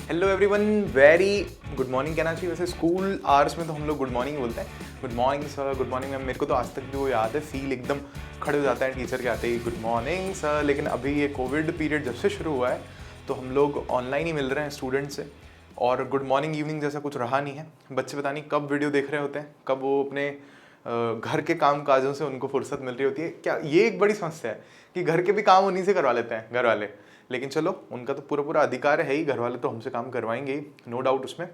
Hello everyone, very good morning कहना चाहिए। वैसे स्कूल आवर्स में तो हम लोग गुड मॉर्निंग बोलते हैं, good morning sir, good morning ma'am. मेरे को तो आज तक भी वो याद है, फील एकदम खड़े हो जाता है टीचर के आते ही गुड मॉर्निंग सर। लेकिन अभी ये कोविड पीरियड जब से शुरू हुआ है तो हम लोग ऑनलाइन ही मिल रहे हैं स्टूडेंट से, और गुड मॉर्निंग इवनिंग जैसा कुछ रहा नहीं है। बच्चे पता नहीं कब वीडियो देख रहे होते हैं, कब वो अपने घर के काम काजों से उनको फुर्सत मिल रही होती है। क्या ये एक बड़ी समस्या है कि घर के भी काम उन्हीं से करवा लेते हैं घर वाले। लेकिन चलो, उनका तो पूरा पूरा अधिकार है ही, घर वाले तो हमसे काम करवाएंगे ही, नो डाउट उसमें।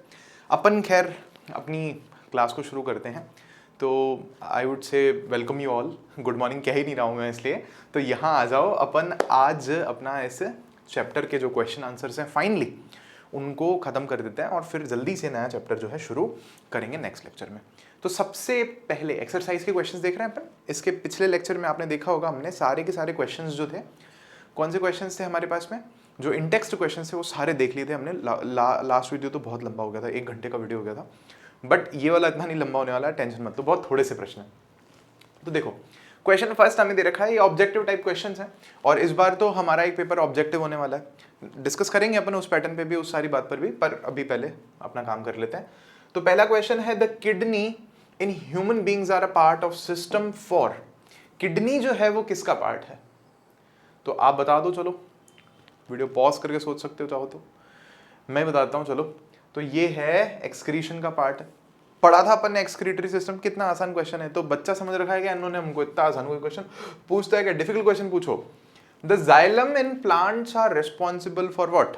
अपन खैर अपनी क्लास को शुरू करते हैं। तो I would say welcome you all. Good morning कह ही नहीं रहा हूँ मैं इसलिए, तो यहाँ आ जाओ। अपन आज अपना ऐसे चैप्टर के जो क्वेश्चन आंसर्स हैं फाइनली उनको ख़त्म कर देते हैं और फिर जल्दी से नया चैप्टर जो है शुरू करेंगे नेक्स्ट लेक्चर में। तो सबसे पहले एक्सरसाइज के क्वेश्चंस देख रहे हैं अपन। इसके पिछले लेक्चर में आपने देखा होगा, हमने सारे के सारे क्वेश्चंस जो थे, कौन से क्वेश्चंस थे हमारे पास में, जो इन टेक्स्ट क्वेश्चंस थे वो सारे देख लिए थे हमने। लास्ट वीडियो तो बहुत लंबा हो गया था, 1 घंटे का वीडियो हो गया था, बट ये वाला इतना नहीं लंबा होने वाला है, टेंशन मत लो, बहुत थोड़े से प्रश्न हैं। तो देखो, क्वेश्चन फर्स्ट हमें दे रखा है, ये ऑब्जेक्टिव टाइप क्वेश्चन है और इस बार तो हमारा एक पेपर ऑब्जेक्टिव होने वाला है। डिस्कस करेंगे अपन उस पैटर्न पे भी, उस सारी बात पर भी, पर अभी पहले अपना काम कर लेते हैं। तो पहला क्वेश्चन है, the kidney in human beings are a part of system for. Kidney जो है वो किसका पार्ट है? तो आप बता दो, चलो वीडियो पॉज करके सोच सकते हो चाहो तो, मैं बताता हूँ। चलो, तो ये है एक्सक्रीशन का पार्ट है। पढ़ा था अपन ने एक्सक्रीटरी सिस्टम, कितना आसान क्वेश्चन है। तो बच्चा समझ रखा है कि इन्होंने हमको इतना आसान कोई क्वेश्चन पूछता है क्या? डिफिकल्ट क्वेश्चन पूछो। The xylem in plants are responsible for what?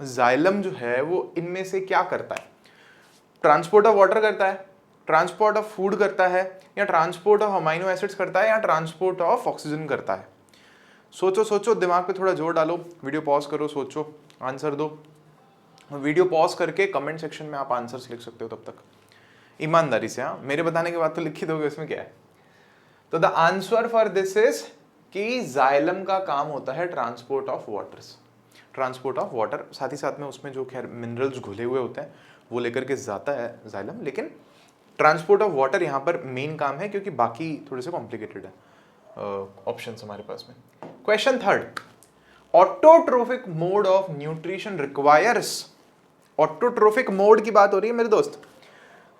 Xylem जो है वो इनमें से क्या करता है? ट्रांसपोर्ट ऑफ वाटर करता है, ट्रांसपोर्ट ऑफ फूड करता है, या ट्रांसपोर्ट ऑफ अमाइनो एसिड्स करता है, या ट्रांसपोर्ट ऑफ ऑक्सीजन करता है? सोचो सोचो, दिमाग पे थोड़ा जोर डालो, वीडियो पॉज करो, सोचो, आंसर दो। वीडियो पॉज करके कमेंट सेक्शन में आप आंसर्स लिख सकते हो तब तक, ईमानदारी से। हाँ, मेरे बताने के बाद तो लिख ही दोगे, इसमें क्या है। तो the answer for this is कि जाइलम का काम होता है transport of waters, transport of water. साथ ही साथ में उसमें जो खैर मिनरल्स घुले हुए होते हैं वो लेकर के जाता है जाइलम, लेकिन ट्रांसपोर्ट ऑफ वाटर यहाँ पर मेन काम है, क्योंकि बाकी थोड़े से कॉम्प्लिकेटेड है ऑप्शंस हमारे पास में। Question third, autotrophic mode of nutrition requires. Autotrophic mode की बात हो रही है मेरे दोस्त।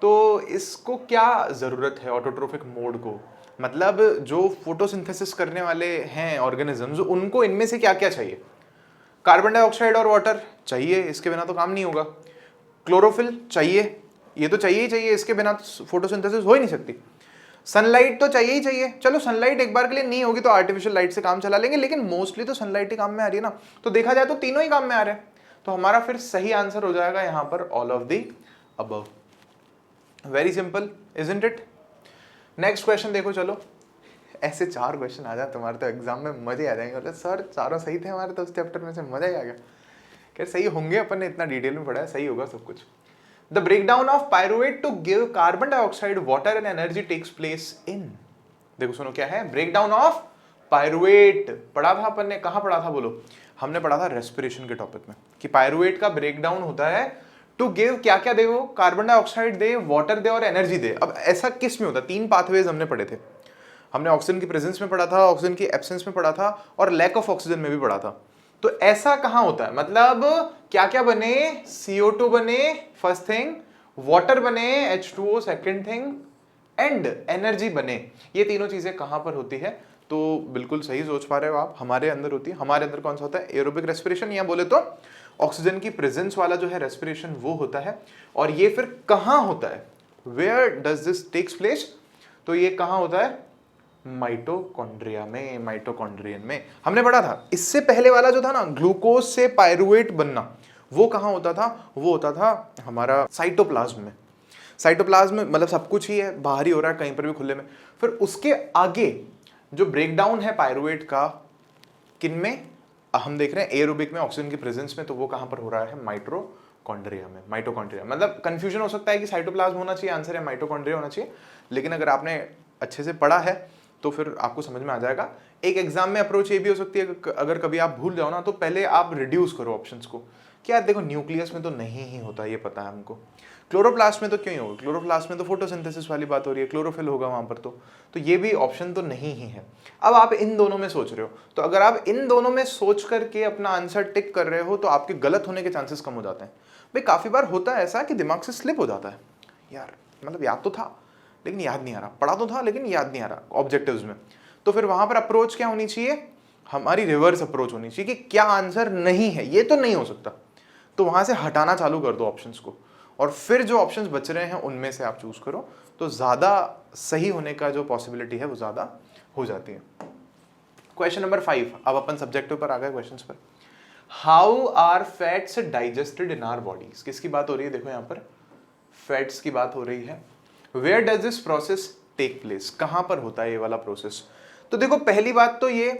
तो इसको क्या जरूरत है ऑटोट्रोफिक मोड को? मतलब जो फोटोसिंथेसिस करने वाले हैं ऑर्गेनिजम्स, उनको इनमें से क्या क्या चाहिए? कार्बन डाइऑक्साइड और वाटर चाहिए, इसके बिना तो काम नहीं होगा। क्लोरोफिल चाहिए, ये तो चाहिए ही चाहिए, इसके बिना तो फोटोसिंथेसिस हो ही नहीं सकती। सनलाइट तो चाहिए ही चाहिए। चलो, सनलाइट एक बार के लिए नहीं होगी तो आर्टिफिशियल लाइट से काम चला लेंगे, लेकिन मोस्टली तो सनलाइट ही काम में आ रही है ना। तो देखा जाए तो तीनों ही काम में आ रहे हैं। तो हमारा फिर सही आंसर हो जाएगा यहाँ पर all of the above. Very simple, isn't it? Next question देखो। चलो, ऐसे 4 क्वेश्चन आ जाए तुम्हारे तो एग्जाम में मजे आ जाएंगे। बोले सर चारों सही थे हमारे तो उस चैप्टर में से, मजा ही आ गया। क्या सही होंगे? अपन ने इतना डिटेल में पढ़ा है, सही होगा सब कुछ। The breakdown of pyruvate to give carbon dioxide water and energy takes place in. देखो सुनो, क्या है ब्रेकडाउन ऑफ पायरुवेट? पढ़ा था अपन ने, कहाँ पढ़ा था बोलो? हमने पढ़ा था रेस्पिरेशन के टॉपिक में, कि पायरुवेट का ब्रेकडाउन होता है टू गिव, क्या क्या दे वो? कार्बन डाइऑक्साइड दे, वाटर दे और एनर्जी दे। अब ऐसा किस में होता है? 3 पाथवेज हमने पढ़े थे। हमने ऑक्सीजन की प्रेजेंस में पढ़ा था, ऑक्सीजन की एब्सेंस में पढ़ा था, और लैक ऑफ ऑक्सीजन में भी पढ़ा था। तो ऐसा कहां होता है? मतलब क्या क्या बने? CO2 बने फर्स्ट थिंग, वाटर बने H2O second thing, and energy बने। ये तीनों चीजें कहां पर होती है? तो बिल्कुल सही सोच पा रहे हो आप, हमारे अंदर होती है। हमारे अंदर कौन सा होता है? एरोबिक रेस्पिरेशन, या बोले तो ऑक्सीजन की प्रेजेंस वाला जो है रेस्पिरेशन, वो होता है। और ये फिर कहां होता है? Where does this takes place? तो ये कहां होता है? माइटोकॉन्ड्रिया में, माइटोकॉन्ड्रियन में। हमने पढ़ा था इससे पहले वाला जो था ना, ग्लूकोज से पायरुवेट बनना, वो कहां होता था? वो होता था हमारा साइटोप्लाज्म में। साइटोप्लाज्म में मतलब सब कुछ ही है, बाहर ही हो रहा है, कहीं पर भी खुले में। फिर उसके आगे जो ब्रेकडाउन है पायरुवेट का, किन में? हम देख रहे हैं एरोबिक में, ऑक्सीजन की प्रेजेंस में। तो वो कहां पर हो रहा है? माइटोकॉन्ड्रिया में। माइटोकॉन्ड्रिया मतलब कंफ्यूजन हो सकता है कि साइटोप्लाज्म होना चाहिए, आंसर है माइटोकॉन्ड्रिया होना चाहिए। लेकिन अगर आपने अच्छे से पढ़ा है तो फिर आपको समझ में आ जाएगा। एक एग्जाम में अप्रोच ये भी हो सकती है, अगर कभी आप भूल जाओ ना, तो पहले आप रिड्यूस करो ऑप्शंस को। क्या देखो, न्यूक्लियस में तो नहीं ही होता, ये पता है हमको। क्लोरोप्लास्ट में तो क्यों ही होगा? क्लोरोप्लास्ट में तो फोटोसिंथेसिस वाली बात हो रही है, क्लोरोफिल होगा वहां पर। तो ये भी ऑप्शन तो नहीं ही है। अब आप इन दोनों में सोच रहे हो, तो अगर आप इन दोनों में सोच करके अपना आंसर टिक कर रहे हो तो आपके गलत होने के चांसेस कम हो जाते हैं। भाई काफ़ी बार होता है ऐसा कि दिमाग से स्लिप हो जाता है, यार मतलब याद तो था लेकिन याद नहीं आ रहा, पढ़ा तो था लेकिन याद नहीं आ रहा ऑब्जेक्टिव्स में। तो फिर वहां पर अप्रोच क्या होनी चाहिए, हमारी रिवर्स अप्रोच होनी चाहिए कि क्या आंसर नहीं है, ये तो नहीं हो सकता, तो वहां से हटाना चालू कर दो ऑप्शंस को, और फिर जो ऑप्शंस बच रहे हैं उनमें से आप चूज करो, तो ज़्यादा सही होने का जो पॉसिबिलिटी है वो ज़्यादा हो जाती है। क्वेश्चन नंबर 5, अब अपन सब्जेक्टिव पर आ गए क्वेश्चंस पर। How are fats digested in our bodies, किसकी बात हो रही है, देखो यहाँ पर फैट्स की बात हो रही है। Where does this process take place, कहाँ पर होता है ये वाला प्रोसेस। तो देखो पहली बात तो ये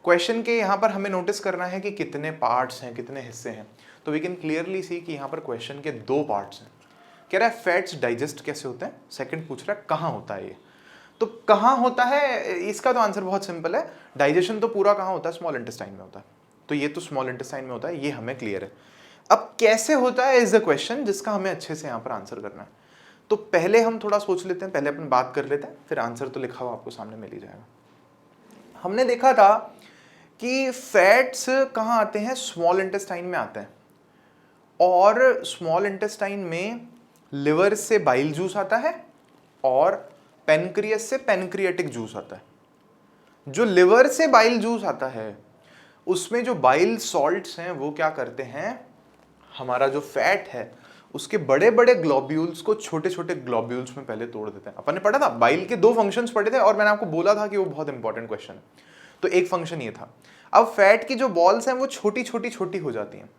क्वेश्चन के यहाँ पर हमें नोटिस करना है कि कितने पार्ट्स हैं, कितने हिस्से हैं। तो वी कैन क्लियरली सी कि यहाँ पर क्वेश्चन के 2 पार्ट्स हैं। कह रहा है फैट्स डाइजेस्ट कैसे होते हैं, सेकंड पूछ रहा है कहाँ होता है ये। तो कहाँ होता है, इसका तो आंसर बहुत सिंपल है, डाइजेशन तो पूरा कहाँ होता है, स्मॉल इंटेस्टाइन में होता है। तो ये तो स्मॉल इंटेस्टाइन में होता है, ये हमें क्लियर है। अब कैसे होता है इज द क्वेश्चन जिसका हमें अच्छे से यहाँ पर आंसर करना है। तो पहले हम थोड़ा सोच लेते हैं, पहले अपन बात कर लेते हैं, फिर आंसर तो लिखा हुआ आपको सामने मिल ही जाएगा। हमने देखा था कि फैट्स कहाँ आते हैं, स्मॉल इंटेस्टाइन में आते हैं, और स्मॉल इंटेस्टाइन में लिवर से बाइल जूस आता है और पेनक्रियस से पेनक्रियाटिक जूस आता है। जो लिवर से बाइल जूस आता है उसमें जो बाइल सॉल्ट्स हैं वो क्या करते हैं, हमारा जो फैट है उसके बड़े बड़े ग्लोब्यूल्स को छोटे छोटे ग्लोब्यूल्स में पहले तोड़ देते हैं। अपन ने पढ़ा था बाइल के 2 फंक्शंस पढ़े थे, और मैंने आपको बोला था कि वो बहुत इंपॉर्टेंट क्वेश्चन है। तो एक फंक्शन ये था, अब फैट की जो बॉल्स हैं वो छोटी छोटी छोटी हो जाती हैं,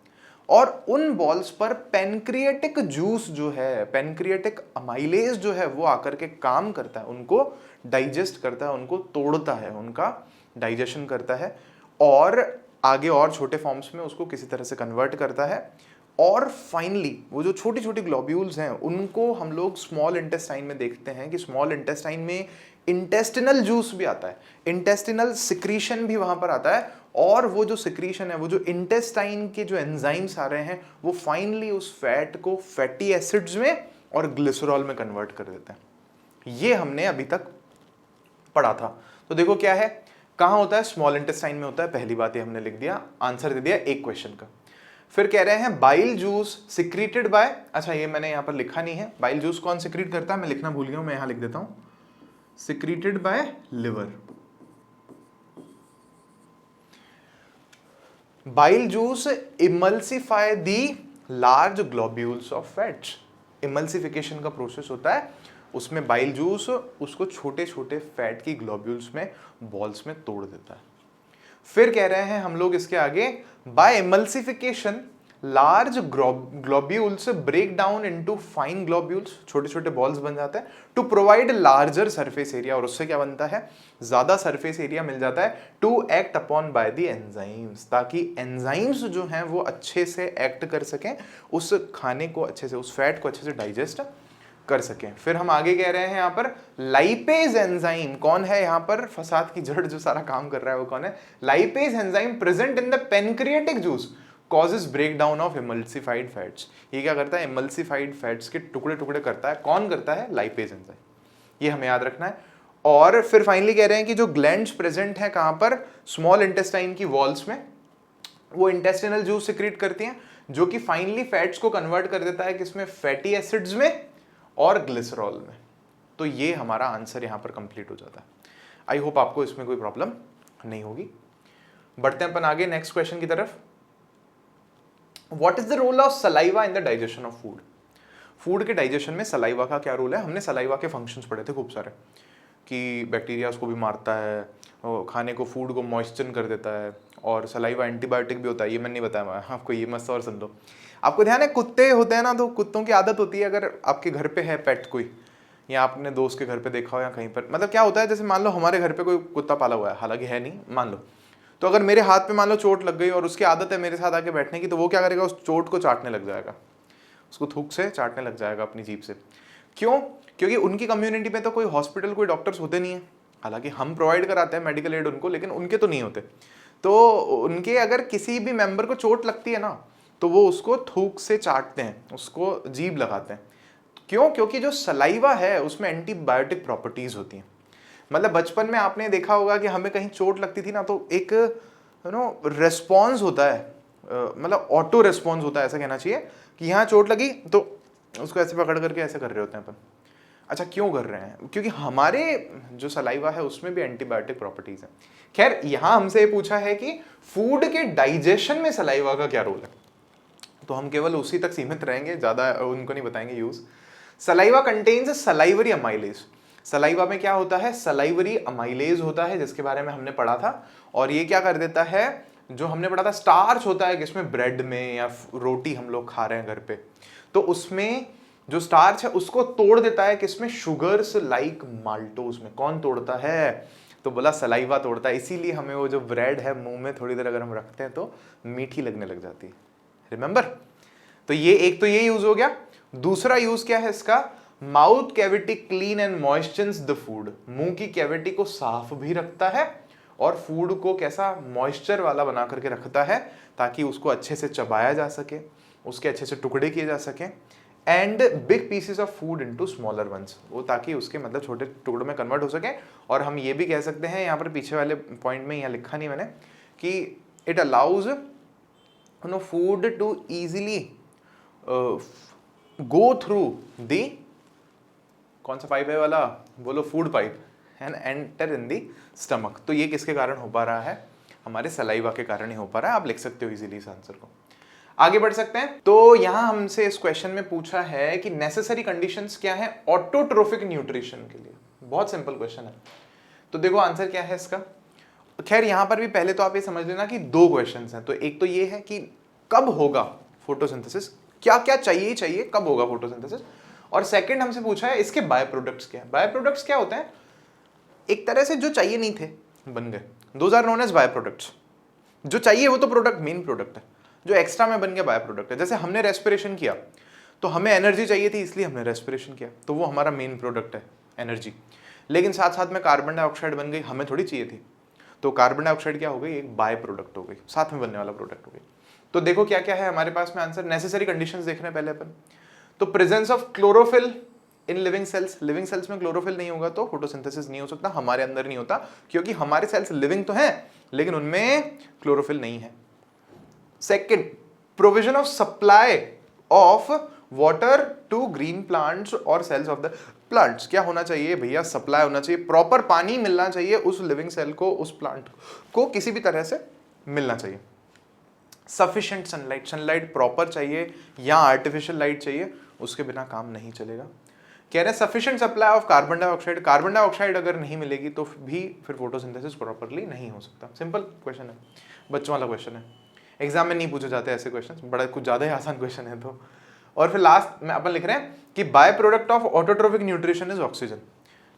और उन बॉल्स पर पेनक्रिएटिक जूस जो है, पेनक्रिएटिक अमाइलेज जो है वो आकर के काम करता है, उनको डाइजेस्ट करता है, उनको तोड़ता है, उनका डाइजेशन करता है, और आगे और छोटे फॉर्म्स में उसको किसी तरह से कन्वर्ट करता है। और फाइनली वो जो छोटी छोटी ग्लोब्यूल्स हैं उनको हम लोग स्मॉल इंटेस्टाइन में देखते हैं कि स्मॉल इंटेस्टाइन में इंटेस्टिनल जूस भी आता है, इंटेस्टिनल सिक्रीशन भी वहां पर आता है, और वो जो सिक्रीशन है, वो जो इंटेस्टाइन के जो एंजाइम्स आ रहे हैं वो फाइनली उस फैट को फैटी एसिड्स में और ग्लिसरॉल में कन्वर्ट कर देते हैं। ये हमने अभी तक पढ़ा था। तो देखो क्या है, कहाँ होता है, स्मॉल इंटेस्टाइन में होता है, पहली बात ये हमने लिख दिया, आंसर दे दिया एक क्वेश्चन का। फिर कह रहे हैं बाइल जूस सिक्रीटेड बाय, अच्छा ये मैंने यहाँ पर लिखा नहीं है, बाइल जूस कौन सिक्रीट करता है, मैं लिखना भूल गया हूँ, मैं यहाँ लिख देता हूँ, secreted by liver. Bile juice emulsify the large globules of fats, emulsification का प्रोसेस होता है, उसमें बाइल जूस उसको छोटे छोटे फैट की ग्लोब्यूल्स में, बॉल्स में तोड़ देता है। फिर कह रहे हैं हम लोग इसके आगे, by emulsification large globules break down into fine globules, छोटे छोटे बॉल्स बन जाते हैं, to provide larger surface area, और उससे क्या बनता है, ज्यादा सरफेस एरिया मिल जाता है, to act upon by the enzymes, ताकि एंजाइम्स जो हैं वो अच्छे से एक्ट कर सकें, उस खाने को अच्छे से, उस फैट को अच्छे से डाइजेस्ट कर सकें। फिर हम आगे कह रहे हैं यहाँ पर लाइपेज एंजाइम कौन है, यहाँ पर फसाद की जड़ जो सारा काम कर रहा है वो कौन है, lipase enzyme present in the pancreatic juice causes breakdown of emulsified fats. ये क्या करता है, इमल्सिफाइड फैट्स के टुकड़े टुकड़े करता है, कौन करता है, लाइपेज एंजाइम, ये हमें याद रखना है। और फिर फाइनली कह रहे हैं कि जो ग्लैंड्स प्रेजेंट है कहाँ पर, स्मॉल इंटेस्टाइन की वॉल्स में, वो इंटेस्टिनल जूस सिक्रीट करती हैं, जो कि फाइनली फैट्स को कन्वर्ट कर देता है किसमें, फैटी एसिड्स में और ग्लिसरॉल में। तो ये हमारा आंसर यहाँ पर कंप्लीट हो जाता है। आई होप आपको इसमें कोई प्रॉब्लम नहीं होगी। बढ़ते हैं अपन आगे नेक्स्ट क्वेश्चन की तरफ। What is the role of saliva in the digestion of food, food के डाइजेशन में सलाइवा का क्या रोल है। हमने सलाइवा के फंक्शंस पढ़े थे खूब सारे, कि बैक्टीरिया उसको भी मारता है, खाने को, फूड को मॉइस्चर कर देता है, और सलाइवा एंटीबायोटिक भी होता है, ये मैंने नहीं बताया आपको, ये मस्त और सुन लो। आपको ध्यान है कुत्ते होते हैं ना, तो कुत्तों की आदत होती है, अगर आपके घर पे है पेट कोई, या आपने दोस्त के घर पे देखा हो या कहीं पर, मतलब क्या होता है, जैसे मान लो हमारे घर पे कोई कुत्ता पाला हुआ है, हालांकि है नहीं, मान लो, तो अगर मेरे हाथ पे मान लो चोट लग गई और उसकी आदत है मेरे साथ आके बैठने की, तो वो क्या करेगा, उस चोट को चाटने लग जाएगा, उसको थूक से चाटने लग जाएगा अपनी जीभ से। क्यों, क्योंकि उनकी कम्युनिटी में तो कोई हॉस्पिटल, कोई डॉक्टर्स होते नहीं है, हालांकि हम प्रोवाइड कराते हैं मेडिकल एड उनको, लेकिन उनके तो नहीं होते। तो उनके अगर किसी भी मेंबर को चोट लगती है ना, तो वो उसको थूक से चाटते हैं, उसको जीभ लगाते हैं। क्यों, क्योंकि जो सलाइवा है उसमें एंटीबायोटिक प्रॉपर्टीज होती हैं। मतलब बचपन में आपने देखा होगा कि हमें कहीं चोट लगती थी ना, तो एक रेस्पॉन्स होता है, मतलब ऑटो रिस्पॉन्स होता है, ऐसा कहना चाहिए कि यहाँ चोट लगी तो उसको ऐसे पकड़ करके ऐसे कर रहे होते हैं अपन। अच्छा, क्यों कर रहे हैं? क्योंकि हमारे जो सलाइवा है उसमें भी एंटीबायोटिक प्रॉपर्टीज है। खैर, यहाँ हमसे ये पूछा है कि फूड के डाइजेशन में सलाइवा का क्या रोल है, तो हम केवल उसी तक सीमित रहेंगे, ज़्यादा उनको नहीं बताएंगे use. Saliva contains salivary amylase. Saliva में क्या होता है? सलाइवरी अमाइलेज होता है, जिसके बारे में हमने पढ़ा था। और ये क्या कर देता है, जो हमने पढ़ा था स्टार्च होता है किसमें, ब्रेड में या रोटी हम लोग खा रहे हैं घर पे, तो उसमें जो स्टार्च है उसको तोड़ देता है किसमें, शुगर्स लाइक माल्टोज में। कौन तोड़ता है? तो बोला सलाइवा तोड़ता है। इसीलिए हमें वो जो ब्रेड है मुंह में थोड़ी देर अगर हम रखते हैं तो मीठी लगने लग जाती है। रिमेंबर? तो ये एक तो ये यूज हो गया। दूसरा यूज क्या है इसका? Mouth cavity clean and moistures the food. मुंह की कैविटी को साफ भी रखता है और फूड को कैसा मॉइस्चर वाला बना करके रखता है, ताकि उसको अच्छे से चबाया जा सके, उसके अच्छे से टुकड़े किए जा सके। And big pieces of food into smaller once, वो ताकि उसके मतलब छोटे टुकड़ों में कन्वर्ट हो सके। और हम ये भी कह सकते हैं, यहाँ पर पीछे वाले पॉइंट में यहाँ लिखा नहीं मैंने, कि it allows food to easily go through the, कौन सा पाइप है वाला, बोलो, food pipe, and enter in the stomach. तो ये किसके कारण हो पा रहा है? हमारे सलाइवा के कारण ही हो पा रहा है। आप लिख सकते हो इजीली इस आंसर को। आगे बढ़ सकते हैं। तो यहां हमसे इस क्वेश्चन में पूछा है कि नेसेसरी कंडीशंस क्या है ऑटोट्रोफिक न्यूट्रिशन के लिए। बहुत सिंपल क्वेश्चन है। तो देखो आंसर क्या है इसका। खैर यहां पर भी पहले तो आप ये समझ लेना कि दो क्वेश्चंस हैं। तो एक तो ये है कि कब होगा फोटोसिंथेसिस, क्या क्या चाहिए ही चाहिए, कब होगा फोटोसिंथेसिस। और सेकंड हमसे पूछा है इसके बाय प्रोडक्ट्स क्या है। बाय प्रोडक्ट्स क्या होते हैं? एक तरह से जो चाहिए नहीं थे बन गए, those are known as byproducts. जो चाहिए वो तो प्रोडक्ट मेन प्रोडक्ट है, जो एक्स्ट्रा में बन गया बाय प्रोडक्ट है। जैसे हमने रेस्पिरेशन किया तो हमें एनर्जी चाहिए थी, इसलिए हमने रेस्पिरेशन किया, तो वो हमारा मेन प्रोडक्ट है एनर्जी। लेकिन साथ साथ में कार्बन डाइऑक्साइड बन गई, हमें थोड़ी चाहिए थी, तो कार्बन डाइऑक्साइड क्या हो गई, एक बाय प्रोडक्ट हो गई, साथ में बनने वाला प्रोडक्ट हो गई। तो देखो क्या क्या है हमारे पास में आंसर। नेसेसरी कंडीशंस देख रहे हैं पहले अपन। तो presence of chlorophyll in living cells. Living cells में क्लोरोफिल नहीं होगा तो फोटोसिंथेसिस नहीं हो सकता, हमारे अंदर नहीं होता, क्योंकि हमारे सेल्स लिविंग तो हैं लेकिन उनमें क्लोरोफिल नहीं है। Second, provision of supply of water to green plants और सेल्स ऑफ द प्लांट्स। क्या होना चाहिए भैया? सप्लाई होना चाहिए, प्रॉपर पानी मिलना चाहिए उस लिविंग सेल को, उस प्लांट को किसी भी तरह से मिलना चाहिए। सफिशिएंट सनलाइट, सनलाइट प्रॉपर चाहिए या आर्टिफिशियल लाइट चाहिए, उसके बिना काम नहीं चलेगा। कह रहे हैं sufficient supply of carbon dioxide. Carbon dioxide अगर नहीं मिलेगी तो भी फिर फोटोसिंथेसिस प्रॉपर्ली नहीं हो सकता। सिंपल क्वेश्चन है, बच्चों वाला क्वेश्चन है, एग्जाम में नहीं पूछे जाते ऐसे क्वेश्चन, बड़ा कुछ ज्यादा ही आसान क्वेश्चन है। तो और फिर लास्ट में अपन लिख रहे हैं कि by product of autotrophic nutrition is oxygen.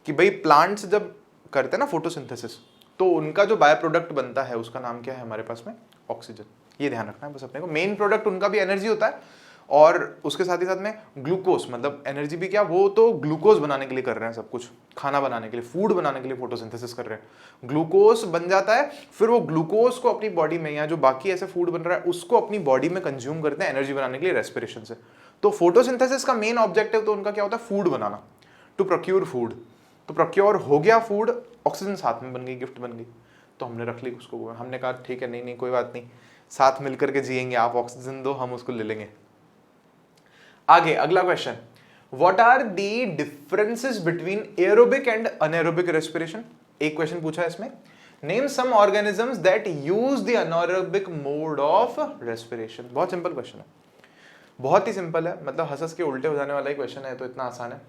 कि भाई प्लांट्स जब करते हैं ना फोटोसिंथेसिस तो उनका जो बाय प्रोडक्ट बनता है उसका नाम क्या है हमारे पास में? ऑक्सीजन। ये ध्यान रखना है बस अपने को। मेन प्रोडक्ट उनका भी एनर्जी होता है और उसके साथ ही साथ में ग्लूकोज, मतलब एनर्जी भी क्या, वो तो ग्लूकोज बनाने के लिए कर रहे हैं सब कुछ, खाना बनाने के लिए, फूड बनाने के लिए फोटोसिंथेसिस कर रहे हैं। ग्लूकोज बन जाता है, फिर वो ग्लूकोज को अपनी बॉडी में या जो बाकी ऐसे फूड बन रहा है उसको अपनी बॉडी में कंज्यूम करते हैं एनर्जी बनाने के लिए रेस्पिरेशन से। तो फोटोसिंथेसिस का मेन ऑब्जेक्टिव तो उनका क्या होता है? फूड बनाना, टू प्रोक्योर फूड। तो प्रोक्योर हो गया फूड, ऑक्सीजन साथ में बन गई, गिफ्ट बन गई, तो हमने रख ली उसको। हमने कहा ठीक है, नहीं नहीं कोई बात नहीं, साथ मिलकर के जिएंगे, आप ऑक्सीजन दो हम उसको ले लेंगे। आगे अगला question, what are the differences between aerobic and anaerobic respiration. एक क्वेश्चन पूछा है इसमें, name some organisms that use the anaerobic mode of respiration. बहुत सिंपल क्वेश्चन है, बहुत ही सिंपल है, मतलब हंस के उल्टे हो जाने वाला ही क्वेश्चन है, तो इतना आसान है।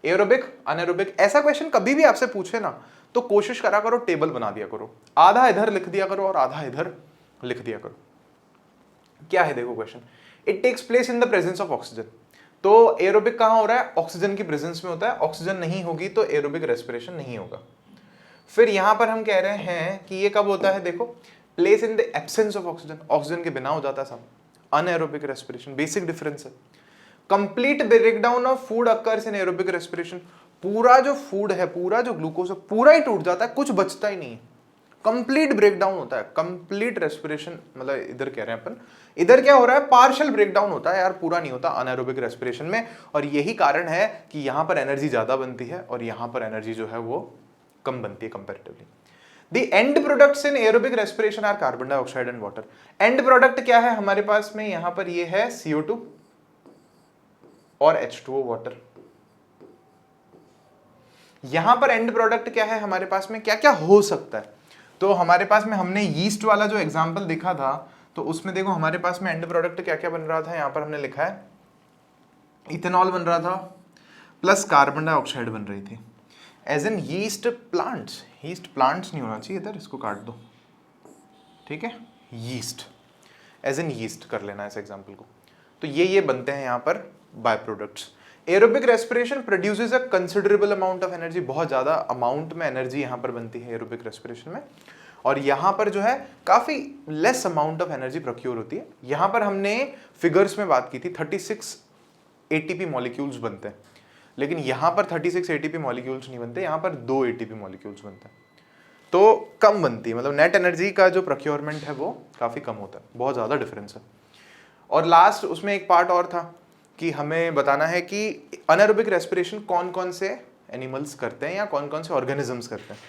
एरोबिक अनएरोबिक, ऐसा क्वेश्चन कभी भी आपसे पूछे ना तो कोशिश करा करो टेबल बना दिया करो, आधा इधर लिख दिया करो और आधा इधर लिख दिया करो। क्या है देखो question, it takes place in the presence of oxygen. तो एरोबिक कहां हो रहा है? ऑक्सीजन की प्रेजेंस में होता है, ऑक्सीजन नहीं होगी तो एरोबिक रेस्पिरेशन नहीं होगा। फिर यहां पर हम कह रहे हैं कि ये कब होता है, देखो place in the absence of oxygen, oxygen के बिना हो जाता है सब, अनएरोबिक रेस्पिरेशन। बेसिक डिफरेंस है। Complete breakdown of food occurs in aerobic respiration, पूरा जो फूड है, पूरा जो ग्लूकोज है पूरा ही टूट जाता है, कुछ बचता ही नहीं है, कंप्लीट ब्रेकडाउन होता है। कंप्लीट रेस्पिरेशन मतलब इधर कह रहे हैं अपन, इधर क्या हो रहा है? पार्शियल ब्रेकडाउन होता है यार, पूरा नहीं होता अनएरोबिक रेस्पिरेशन में। और यही कारण है कि यहां पर एनर्जी ज्यादा बनती है और यहां पर एनर्जी जो है वो कम बनती है comparatively. The end products in aerobic respiration are carbon dioxide and water. End product क्या है हमारे पास में, यहां पर ये है CO2 और H2O वाटर। यहां पर एंड प्रोडक्ट क्या है हमारे पास में, क्या क्या हो सकता है। तो हमारे पास में हमने यीस्ट वाला जो एग्जांपल देखा था, तो उसमें देखो हमारे पास में एंड प्रोडक्ट क्या क्या बन रहा था, यहां पर हमने लिखा है इथेनॉल बन रहा था प्लस कार्बन डाइऑक्साइड बन रही थी, as in yeast plants. Yeast plants नहीं होना चाहिए इधर, इसको काट दो, ठीक है, यीस्ट एज इन यीस्ट कर लेना इस एग्जांपल को। तो ये बनते हैं यहाँ पर byproducts. Aerobic respiration produces a considerable amount of energy, बहुत ज्यादा अमाउंट में एनर्जी यहाँ पर बनती है एरोबिक रेस्पिरेशन में, और यहाँ पर जो है काफी less amount of energy procure होती है। यहाँ पर हमने फिगर्स में बात की थी 36 एटीपी मॉलिक्यूल्स बनते हैं, लेकिन यहाँ पर 36 एटीपी मॉलिक्यूल्स नहीं बनते, यहाँ पर 2 एटीपी मॉलिक्यूल्स बनते हैं, तो कम बनती है, मतलब नेट एनर्जी का जो प्रोक्योरमेंट है वो काफी कम होता है, बहुत ज्यादा डिफरेंस है। और लास्ट उसमें एक पार्ट और था कि हमें बताना है कि अनएरोबिक रेस्पिरेशन कौन कौन से एनिमल्स करते हैं या कौन कौन से ऑर्गेनिजम्स करते हैं।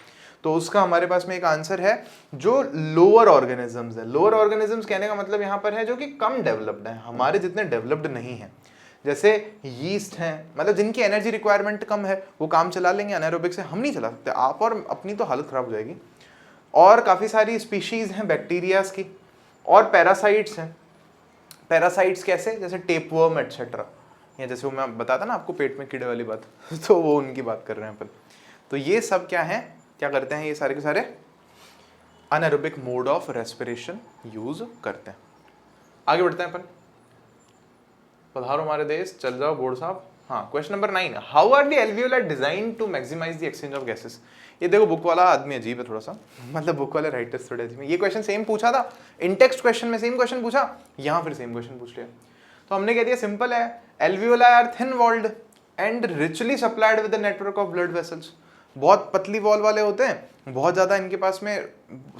तो उसका हमारे पास में एक आंसर है जो लोअर ऑर्गेनिजम्स है। लोअर ऑर्गेनिजम्स कहने का मतलब यहाँ पर है जो कि कम डेवलप्ड है, हमारे जितने डेवलप्ड नहीं है, जैसे यीस्ट हैं, मतलब जिनकी एनर्जी रिक्वायरमेंट कम है, वो काम चला लेंगे अनएरोबिक से, हम नहीं चला सकते, आप और अपनी तो हालत खराब हो जाएगी। और काफ़ी सारी स्पीशीज़ हैं बैक्टीरियाज की, और पैरासाइट्स हैं। पैरासाइट्स कैसे, जैसे टेपवर्म एटसेट्रा, या जैसे वो मैं बताता ना आपको पेट में कीड़े वाली बात तो वो उनकी बात कर रहे हैं अपन। तो ये सब क्या है, क्या करते हैं, ये सारे के सारे anaerobic mode of respiration use करते हैं। आगे बढ़ते हैं अपन, पधारो हमारे देश, चल जाओ बोर्ड साहब। हाँ, question number 9, how are the alveoli design to maximise the exchange of gases. ये देखो बुक वाला आदमी अजीब है थोड़ा सा, मतलब बुक वाले राइटर्स थोड़े अजीब है। ये क्वेश्चन सेम पूछा था इन टेक्स्ट क्वेश्चन में, सेम क्वेश्चन पूछा, यहाँ फिर सेम क्वेश्चन पूछ लिया। तो हमने कह दिया सिंपल है, alveoli are thin walled and richly supplied with the network of blood vessels. बहुत पतली वॉल वाले होते हैं, बहुत ज्यादा इनके पास में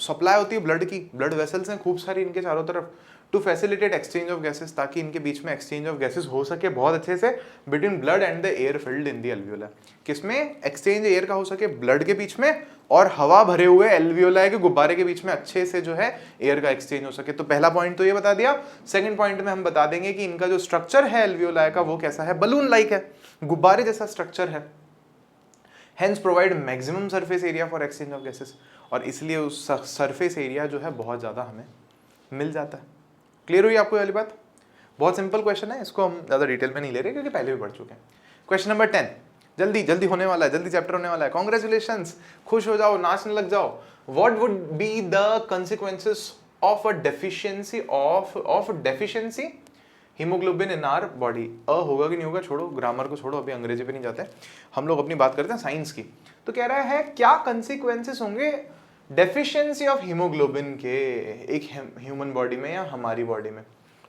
सप्लाई होती है ब्लड की, ब्लड वेसल्स हैं खूब सारी इनके चारों तरफ, to facilitate exchange of gases, ताकि इनके बीच में एक्सचेंज ऑफ गैसेस हो सके बहुत अच्छे से between blood and the air filled in the alveoli. किसमें एक्सचेंज एयर का हो सके, ब्लड के बीच में, और हवा भरे हुए एल्वियोलाई के गुब्बारे के बीच में अच्छे से जो है एयर का एक्सचेंज हो सके। तो पहला पॉइंट तो ये बता दिया। सेकंड पॉइंट में हम बता देंगे कि इनका जो स्ट्रक्चर है एल्वियोलाई का वो कैसा है, बलून लाइक है, गुब्बारे जैसा स्ट्रक्चर है, hence provide maximum surface area for exchange of gases, और इसलिए उस सरफेस एरिया जो है बहुत ज्यादा हमें मिल जाता है। क्लियर हुई आपको ये वाली बात? बहुत सिंपल क्वेश्चन है, इसको हम ज्यादा डिटेल में नहीं ले रहे क्योंकि पहले भी पढ़ चुके हैं। क्वेश्चन नंबर 10, जल्दी जल्दी होने वाला है, जल्दी चैप्टर होने वाला है। कांग्रेचुलेशंस, खुश हो जाओ, नाचने लग जाओ। What would be the consequences of a deficiency of deficiency haemoglobin in our body. होगा कि नहीं होगा छोड़ो, ग्रामर को छोड़ो, अभी अंग्रेजी पे नहीं जाते, हम लोग अपनी बात करते हैं साइंस की। तो कह रहा है क्या कंसिक्वेंसेस होंगे डेफिशिएंसी ऑफ हीमोग्लोबिन के एक ह्यूमन बॉडी में या हमारी बॉडी में।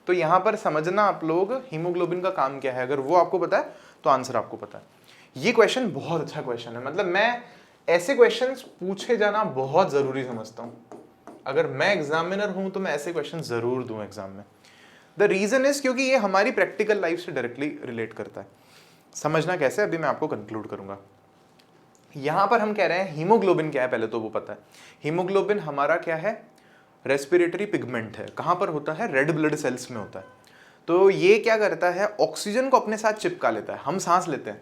तो यहाँ पर समझना आप लोग हीमोग्लोबिन का काम क्या है, अगर वो आपको पता है तो आंसर आपको पता है। ये क्वेश्चन बहुत अच्छा क्वेश्चन है, मतलब मैं ऐसे क्वेश्चंस पूछे जाना बहुत जरूरी समझता हूँ। अगर मैं एग्जामिनर हूं तो मैं ऐसे क्वेश्चन जरूर दूं एग्जाम में। द रीजन इज क्योंकि ये हमारी प्रैक्टिकल लाइफ से डायरेक्टली रिलेट करता है। समझना कैसे, अभी मैं आपको कंक्लूड करूंगा। यहां पर हम कह रहे हैं हीमोग्लोबिन क्या है, पहले तो वो पता है। हीमोग्लोबिन हमारा क्या है, रेस्पिरेटरी पिगमेंट है। कहां पर होता है, रेड ब्लड सेल्स में होता है। तो ये क्या करता है, ऑक्सीजन को अपने साथ चिपका लेता है। हम सांस लेते हैं,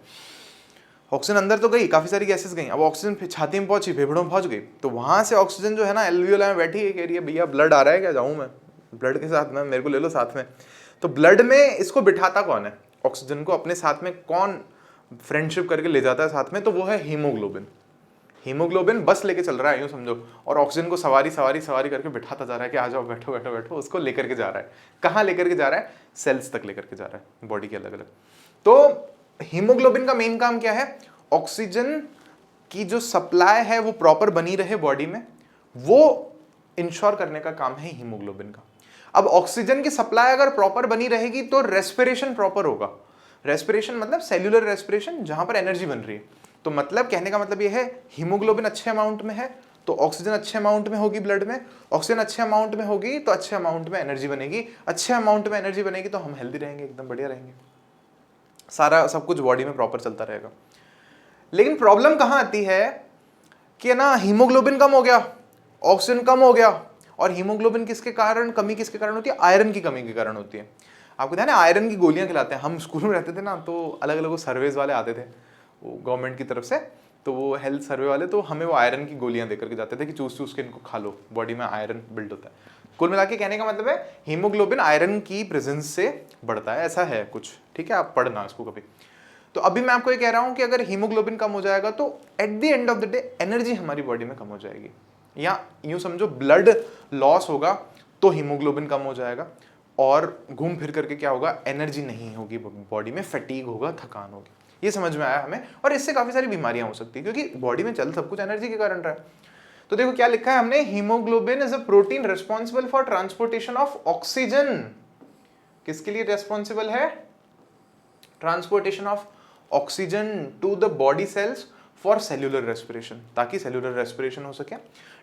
ऑक्सीजन अंदर तो गई, काफी सारी गैसेस गई, अब ऑक्सीजन छाती में पहुंची, फेफड़ों में पहुंच गई, तो वहां से ऑक्सीजन जो है ना एल्वियोलाई में बैठी है, कह रही है भैया ब्लड आ रहा है क्या, जाऊं मैं ब्लड के साथ में, मेरे को ले लो साथ में। तो ब्लड में इसको बिठाता कौन है, ऑक्सीजन को अपने साथ में कौन फ्रेंडशिप करके ले जाता है साथ में, तो वो है हीमोग्लोबिन। हीमोग्लोबिन बस लेके चल रहा है यूं समझो, और ऑक्सीजन को सवारी सवारी सवारी करके बिठाता जा रहा है कि आ जाओ बैठो बैठो बैठो, उसको लेकर के जा रहा है। कहाँ लेकर के जा रहा है, सेल्स तक लेकर के जा रहा है, बॉडी के अलग अलग। तो हीमोग्लोबिन का मेन काम क्या है, ऑक्सीजन की जो सप्लाई है वो प्रॉपर बनी रहे बॉडी में, वो इंश्योर करने का काम है हीमोग्लोबिन का। अब ऑक्सीजन की सप्लाई अगर प्रॉपर बनी रहेगी तो रेस्पिरेशन प्रॉपर होगा। रेस्पिरेशन मतलब सेल्यूलर रेस्पिरेशन, जहां पर एनर्जी बन रही है। तो मतलब कहने का मतलब ये है, हीमोग्लोबिन अच्छे अमाउंट में है तो ऑक्सीजन अच्छे अमाउंट में होगी ब्लड में, ऑक्सीजन अच्छे अमाउंट में होगी तो अच्छे अमाउंट में एनर्जी बनेगी, अच्छे अमाउंट में एनर्जी बनेगी तो हम हेल्दी रहेंगे, एकदम बढ़िया रहेंगे, सारा सब कुछ बॉडी में प्रॉपर चलता रहेगा। लेकिन प्रॉब्लम कहां आती है कि ना हीमोग्लोबिन कम हो गया, ऑक्सीजन कम हो गया, और हीमोग्लोबिन किसके कारण कमी, किसके कारण होती है, आयरन की कमी के कारण होती है। आपको ध्यान है आयरन की गोलियां खिलाते हैं, हम स्कूल में रहते थे ना तो अलग अलग वो सर्वेज वाले आते थे वो गवर्नमेंट की तरफ से, तो वो हेल्थ सर्वे वाले, तो हमें वो आयरन की गोलियां देकर के जाते थे कि चूस चूस के इनको खा लो, बॉडी में आयरन बिल्ड होता है। कुल मिला के कहने का मतलब है हीमोग्लोबिन आयरन की प्रेजेंस से बढ़ता है, ऐसा है कुछ, ठीक है, आप पढ़ना इसको कभी। तो अभी मैं आपको ये कह रहा हूं कि अगर हीमोग्लोबिन कम हो जाएगा तो at the end of the day energy हमारी बॉडी में कम हो जाएगी, या यूं समझो ब्लड लॉस होगा तो हीमोग्लोबिन कम हो जाएगा, और घूम फिर करके क्या होगा, एनर्जी नहीं होगी बॉडी में, फटीग होगा, थकान होगी। ये समझ में आया हमें, और इससे काफी सारी बीमारियां हो सकती है क्योंकि बॉडी में चल सब कुछ एनर्जी के कारण रहा है। तो देखो क्या लिखा है हमने, haemoglobin is a protein responsible for transportation of oxygen. किसके लिए रेस्पॉन्सिबल है, transportation of oxygen to the body cells for cellular respiration, ताकि सेल्यूलर रेस्पिरेशन हो सके।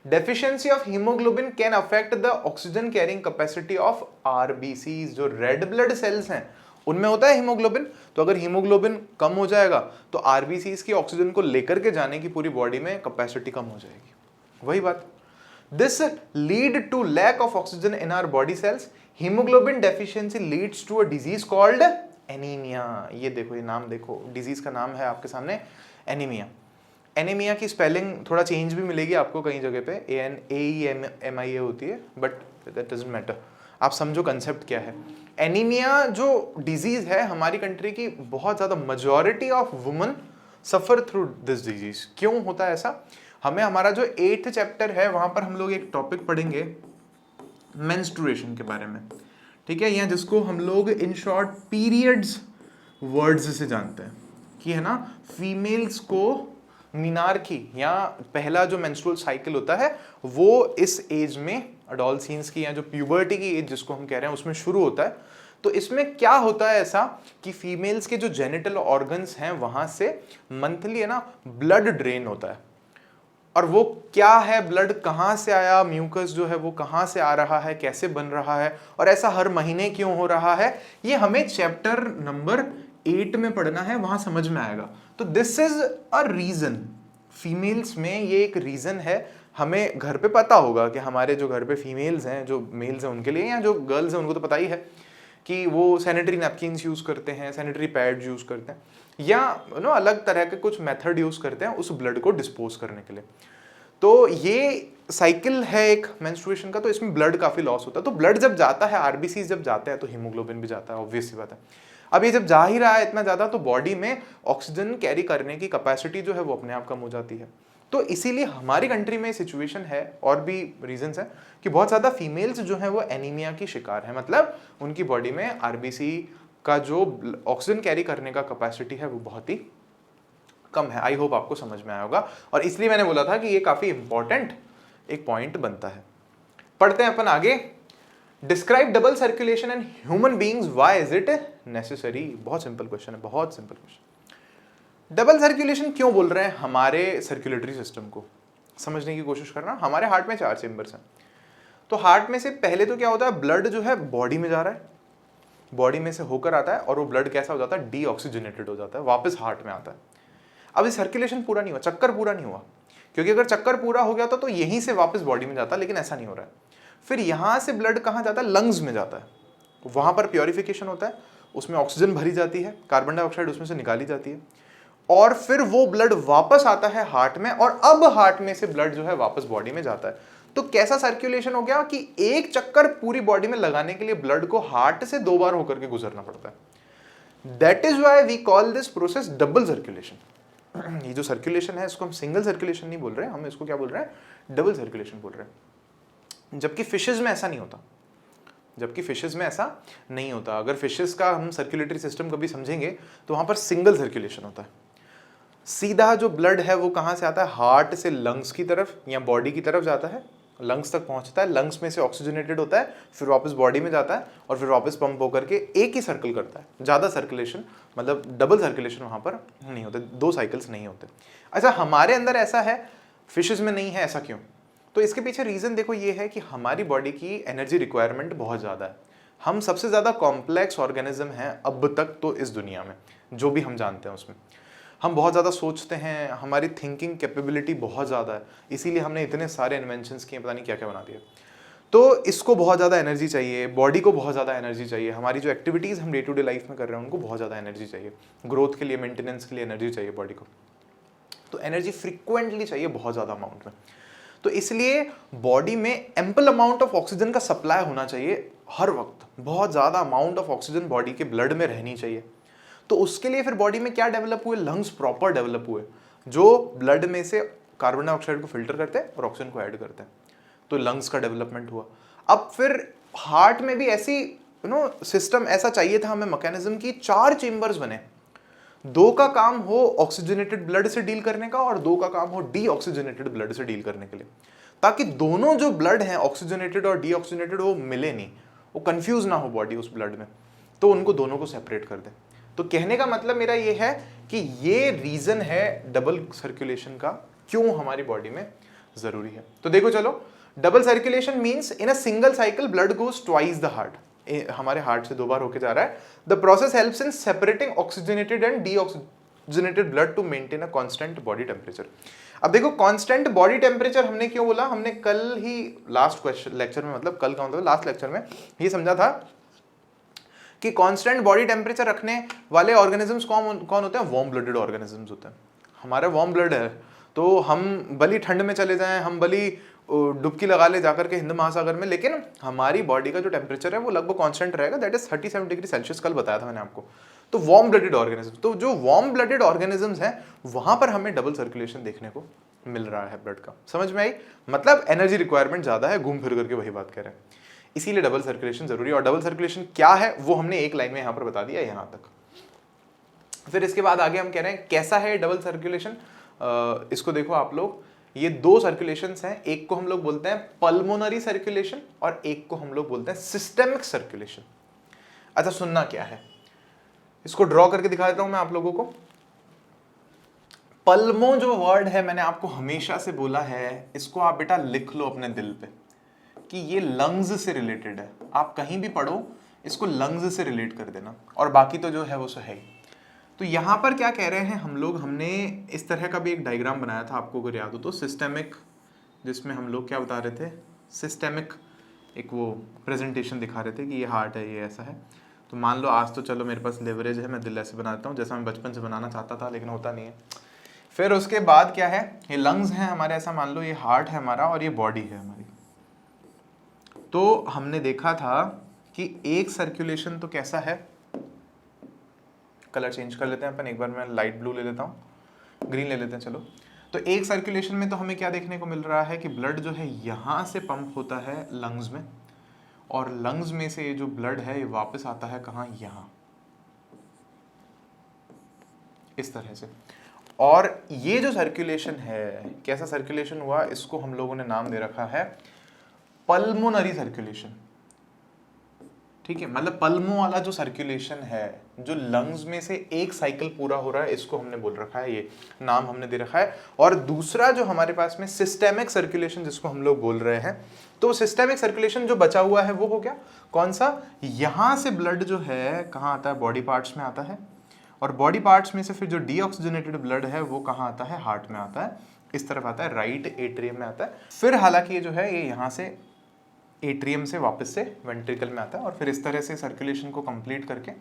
Deficiency of haemoglobin can affect the oxygen carrying capacity of RBCs, जो red blood cells हैं उनमें होता है हीमोग्लोबिन, तो अगर हीमोग्लोबिन कम हो जाएगा तो आरबीसीज की ऑक्सीजन को लेकर के जाने की पूरी बॉडी में कैपेसिटी कम हो जाएगी। वही बात, this lead to lack of oxygen in our body cells. Haemoglobin deficiency leads to a disease called anaemia. ये देखो, ये नाम देखो, डिजीज का नाम है आपके सामने एनीमिया। एनीमिया की स्पेलिंग थोड़ा चेंज भी मिलेगी आपको कई जगह पे, ANAEMIA होती है, बट दैट डजंट मैटर, आप समझो कंसेप्ट क्या है। एनीमिया जो डिजीज है हमारी कंट्री की बहुत ज्यादा majority of women suffer through this disease. क्यों होता है ऐसा, हमें हमारा जो 8th चैप्टर है वहां पर हम लोग एक टॉपिक पढ़ेंगे मेंस्ट्रुएशन के बारे में, ठीक है, या जिसको हम लोग इन शॉर्ट पीरियड्स वर्ड्स से जानते हैं कि है ना, फीमेल्स को मीनार्की या पहला जो मेंस्ट्रुअल साइकिल होता है वो इस एज में, अडोलसेंस की या जो प्यूबर्टी की एज जिसको हम कह रहे हैं उसमें शुरू होता है। तो इसमें क्या होता है ऐसा कि फीमेल्स के जो जेनिटल ऑर्गन्स हैं वहां से मंथली है ना ब्लड ड्रेन होता है, और वो क्या है, ब्लड कहाँ से आया, म्यूकस जो है वो कहाँ से आ रहा है, कैसे बन रहा है, और ऐसा हर महीने क्यों हो रहा है, ये हमें चैप्टर नंबर 8 में पढ़ना है, वहां समझ में आएगा। तो this is a reason, females में ये एक रीजन है। हमें घर पे पता होगा कि हमारे जो घर पे फीमेल्स हैं, जो मेल्स हैं उनके लिए, या जो गर्ल्स हैं उनको तो पता ही है कि वो सैनिटरी नैपकिन्स यूज करते हैं, सैनिटरी पैड्स यूज करते हैं, या नो अलग तरह के कुछ मेथड यूज करते हैं उस ब्लड को डिस्पोज करने के लिए। तो ये साइकिल है एक मेंस्ट्रुएशन का, तो इसमें ब्लड काफी लॉस होता है। तो ब्लड जब जाता है, आरबीसी जब जाता है तो हीमोग्लोबिन भी जाता है, ऑब्वियस सी बात है। अब ये जब जा ही रहा है इतना ज्यादा तो बॉडी में ऑक्सीजन कैरी करने की कैपेसिटी जो है वो अपने आप कम हो जाती है। तो इसीलिए हमारी कंट्री में सिचुएशन है, और भी रीजंस है कि बहुत ज्यादा फीमेल्स जो है वो एनीमिया की शिकार है, मतलब उनकी बॉडी में आरबीसी का जो ऑक्सीजन कैरी करने का कैपेसिटी है वो बहुत ही कम है। आई होप आपको समझ में आया होगा, और इसलिए मैंने बोला था कि ये काफी इंपॉर्टेंट एक पॉइंट बनता है। पढ़ते हैं अपन आगे। Describe double circulation in human beings, why is it necessary. बहुत सिंपल क्वेश्चन है, बहुत सिंपल क्वेश्चन। डबल सर्कुलेशन क्यों बोल रहे हैं, हमारे सर्कुलेटरी सिस्टम को समझने की कोशिश करना। हमारे हार्ट में 4 चेंबर्स हैं, तो हार्ट में से पहले तो क्या होता है, ब्लड जो है बॉडी में जा रहा है, बॉडी में से होकर आता है, और वो ब्लड कैसा हो जाता है, डीऑक्सीजनेटेड हो जाता है, वापस हार्ट में आता है। अब ये सर्कुलेशन पूरा नहीं हुआ, चक्कर पूरा नहीं हुआ, क्योंकि अगर चक्कर पूरा हो गया तो यहीं से वापस बॉडी में जाता, लेकिन ऐसा नहीं हो रहा है। फिर यहां से ब्लड कहां जाता है, लंग्स में जाता है, वहां पर प्योरिफिकेशन होता है, उसमें ऑक्सीजन भरी जाती है, कार्बन डाइऑक्साइड उसमें से निकाली जाती है, और फिर वो ब्लड वापस आता है हार्ट में, और अब हार्ट में से ब्लड जो है वापस बॉडी में जाता है। तो कैसा सर्कुलेशन हो गया कि एक चक्कर पूरी बॉडी में लगाने के लिए ब्लड को हार्ट से 2 बार होकर के गुजरना पड़ता है। That is why we call this process double circulation. ये जो सर्कुलेशन है इसको हम सिंगल सर्कुलेशन नहीं बोल रहे हैं, हम इसको क्या बोल रहे हैं, डबल सर्कुलेशन बोल रहे हैं। जबकि फिशेज में ऐसा नहीं होता, जबकि फिशेज में ऐसा नहीं होता। अगर फिशेज का हम सर्कुलेटरी सिस्टम कभी समझेंगे तो वहां पर सिंगल सर्कुलेशन होता है। सीधा जो ब्लड है वो कहां से आता है, हार्ट से लंग्स की तरफ या बॉडी की तरफ जाता है, लंग्स तक पहुंचता है, लंग्स में से ऑक्सीजनेटेड होता है, फिर वापस बॉडी में जाता है, और फिर वापस पंप होकर के एक ही सर्कल करता है। ज़्यादा सर्कुलेशन मतलब डबल सर्कुलेशन वहाँ पर नहीं होते, 2 साइकिल्स नहीं होते। अच्छा, हमारे अंदर ऐसा है, फिशेज में नहीं है, ऐसा क्यों? तो इसके पीछे रीज़न देखो ये है कि हमारी बॉडी की एनर्जी रिक्वायरमेंट बहुत ज़्यादा है। हम सबसे ज़्यादा कॉम्प्लेक्स ऑर्गेनिज्म हैं अब तक तो इस दुनिया में, जो भी हम जानते हैं उसमें। हम बहुत ज़्यादा सोचते हैं, हमारी थिंकिंग कैपेबिलिटी बहुत ज़्यादा है, इसीलिए हमने इतने सारे इन्वेंशंस किए, पता नहीं क्या क्या बना दिया। तो इसको बहुत ज़्यादा एनर्जी चाहिए, बॉडी को बहुत ज़्यादा एनर्जी चाहिए, हमारी जो एक्टिविटीज़ हम डे टू डे लाइफ में कर रहे हैं उनको बहुत ज़्यादा एनर्जी चाहिए, ग्रोथ के लिए, मेंटेनेंस के लिए एनर्जी चाहिए बॉडी को। तो एनर्जी फ्रिक्वेंटली चाहिए बहुत ज़्यादा अमाउंट में। तो इसलिए बॉडी में एम्पल अमाउंट ऑफ ऑक्सीजन का सप्लाई होना चाहिए हर वक्त, बहुत ज़्यादा अमाउंट ऑफ ऑक्सीजन बॉडी के ब्लड में रहनी चाहिए। तो उसके लिए फिर बॉडी में क्या डेवलप हुए, लंग्स प्रॉपर डेवलप हुए जो ब्लड में से कार्बन डाइऑक्साइड को फिल्टर करते हैं और ऑक्सीजन को ऐड करते हैं। तो लंग्स का डेवलपमेंट हुआ। अब फिर हार्ट में भी ऐसी सिस्टम ऐसा चाहिए था हमें, मैकेनिज्म की 4 चेंबर्स बने, 2 का काम हो ऑक्सीजनेटेड ब्लड से डील करने का और 2 का काम हो डीऑक्सीजनेटेड ब्लड से डील करने के लिए, ताकि दोनों जो ब्लड हैं ऑक्सीजनेटेड और डीऑक्सीजनेटेड वो मिले नहीं, वो कंफ्यूज ना हो बॉडी उस ब्लड में, तो उनको दोनों को सेपरेट कर दे। तो कहने का मतलब मेरा ये है कि ये रीजन है डबल सर्कुलेशन का, क्यों हमारी बॉडी में जरूरी है। तो देखो चलो, double circulation means in a single cycle blood goes twice the heart, हमारे हार्ट से 2 बार होके जा रहा है। The process helps in separating oxygenated and deoxygenated blood to maintain a constant body temperature. अब देखो कांस्टेंट बॉडी टेम्परेचर हमने क्यों बोला, हमने कल ही लास्ट क्वेश्चन लेक्चर में, मतलब कल का मतलब लास्ट लेक्चर में ये समझा था कि कांस्टेंट बॉडी टेम्परेचर रखने वाले ऑर्गेनिजम्स कौन होते हैं, वार्म ब्लडेड ऑर्गेनिजम्स होते हैं। हमारा वार्म ब्लड है तो हम भली ठंड में चले जाएं, हम भली डुबकी लगा ले जाकर के हिंद महासागर में, लेकिन हमारी बॉडी का जो टेम्परेचर है वो लगभग कांस्टेंट रहेगा, दैट इज 37 डिग्री सेल्सियस, कल बताया था मैंने आपको। तो वार्म ब्लडेड ऑर्गेनिज्म, तो जो वार्म ब्लडेड ऑर्गेनिजम्स हैं वहां पर हमें डबल सर्कुलेशन देखने को मिल रहा है ब्लड का। समझ में आई, मतलब एनर्जी रिक्वायरमेंट ज्यादा है, घूम फिर करके वही बात कह रहे हैं, इसीलिए डबल सर्कुलेशन जरूरी है। और डबल सर्कुलेशन क्या है वो हमने एक लाइन में यहां पर बता दिया यहां तक। फिर इसके बाद आगे हम कह रहे हैं कैसा है डबल सर्कुलेशन। इसको देखो आप लोग, ये 2 सर्कुलेशंस हैं, एक को हम लोग बोलते हैं पल्मोनरी सर्कुलेशन और एक को हम लोग बोलते हैं सिस्टेमिक सर्कुलेशन। अच्छा सुनना क्या है, इसको ड्रॉ करके दिखा देता हूं मैं आप लोगों को। पल्मो जो वर्ड है मैंने आपको हमेशा से बोला है, इसको आप बेटा लिख लो अपने दिल पे कि ये लंग्स से रिलेटेड है। आप कहीं भी पढ़ो इसको लंग्स से रिलेट कर देना, और बाकी तो जो है वो सो है ही। तो यहाँ पर क्या कह रहे हैं हम लोग, हमने इस तरह का भी एक डायग्राम बनाया था आपको अगर याद हो तो, सिस्टेमिक, जिसमें हम लोग क्या बता रहे थे, सिस्टेमिक एक वो प्रेजेंटेशन दिखा रहे थे कि ये हार्ट है, ये ऐसा है। तो मान लो आज तो चलो मेरे पास लेवरेज है, मैं दिल ऐसे बना देता हूँ जैसा मैं बचपन से बनाना चाहता था लेकिन होता नहीं है। फिर उसके बाद क्या है, ये लंग्स हैं हमारे, ऐसा मान लो ये हार्ट है हमारा और ये बॉडी है हमारी। तो हमने देखा था कि एक सर्कुलेशन तो कैसा है, कलर चेंज कर लेते हैं अपन, एक बार मैं लाइट ब्लू ले लेता हूँ, ग्रीन ले लेते हैं चलो। तो एक सर्कुलेशन में तो हमें क्या देखने को मिल रहा है कि ब्लड जो है यहाँ से पंप होता है लंग्स में, और लंग्स में से ये जो ब्लड है ये वापस आता है कहाँ, यहाँ, इस तरह से। और ये जो सर्कुलेशन है, कैसा सर्कुलेशन हुआ, इसको हम लोगों ने नाम दे रखा है पल्मोनरी सर्कुलेशन। ठीक है, मतलब पल्मो वाला जो सर्कुलेशन है, जो लंग्स में से एक साइकिल पूरा हो रहा है, इसको हमने बोल रखा है, ये नाम हमने दे रखा है। और दूसरा जो हमारे पास में सिस्टेमिक सर्कुलेशन जिसको हम लोग बोल रहे हैं, तो सिस्टेमिक सर्कुलेशन जो बचा हुआ है वो हो गया कौन सा, यहां से ब्लड जो है कहाँ आता है, बॉडी पार्ट्स में आता है, और बॉडी पार्ट्स में से फिर जो डीऑक्सीजनेटेड ब्लड है वो कहाँ आता है, हार्ट में आता है, इस तरफ आता है, राइट एट्रियम में आता है। फिर हालांकि ये जो है ये यहाँ से एट्रियम से वापस से वेंट्रिकल में आता है, और फिर इस तरह से सर्कुलेशन को कंप्लीट करके